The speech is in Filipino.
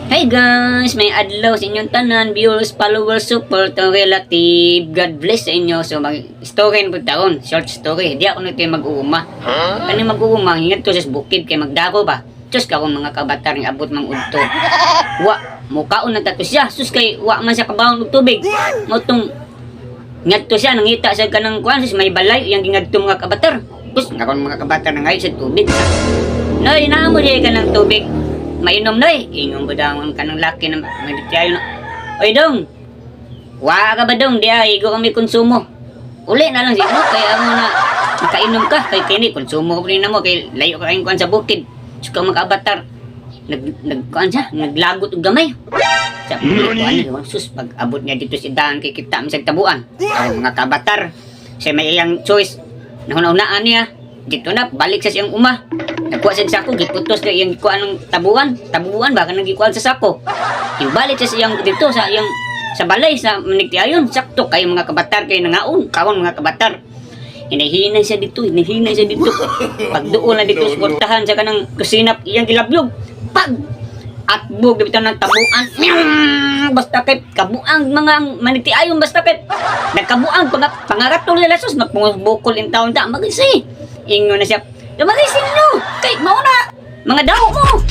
Hey guys, may adlaw sa inyong tanan, viewers, followers, support, relative. God bless sa inyo. So mag-story po taon, short story. Di ako nito mag-uuma. Kani mag-uuma, hingat to sa bukid kay magdako ba. Diyos ka kung mga kabatar ng abot mang udto. Wa, mukaon na tato siya. Sus kay wa man siya kabawang og tubig. Motong ngadto siya, nangita siya kanang kuan, sus may balay, yang gingadto mga kabatar. Sus, ngakon mga kabatar na ngayon sa tubig. Noy, naamo siya ka ng tubig. Mainom na eh. Ingong ba daw ang kanang laki na magditiyayo na. Oy dong! Wa ka ba dong? Di ay, igo kami konsumo. Uli na lang siya mo. Kaya mo na makainom ka. Kay kini, konsumo ko rin na mo. Kay layo ka kayong kuhan sa bukid. Suka mag-abatar. Kuhan siya. Naglagot og gamay. Sa kuhan, sus, pag abot niya dito si daan kay kita misag tabuan. Ang mga kabatar. Siya may iyang choice. Nahuna-unaan niya. Dito na, balik sa siyang uma. Nagkuha siya sa sako, giputos na iyang kuha ng tabuan. Tabuan, baka nagikuha sa sako. Yung balik sa siyang dito, sa iyang sa balay, sa manigtiayon. Sakto, kayo mga kabatar, kayo nangaon. Kawon mga kabatar. Hinahinay siya dito, hinahinay siya dito. Pag doon na dito, suportahan siya ka ng kusinap, iyang gilabyog. Pag! Atbog, dito ng tabuan. Basta kay kabuang mga manigtiayon, basta kay nagkabuang, pangaratol nila sus, magpungusbukol in taon ta, magisi. Ingo na siya, lumagisin nyo! Kay, mauna! Mga daw mo!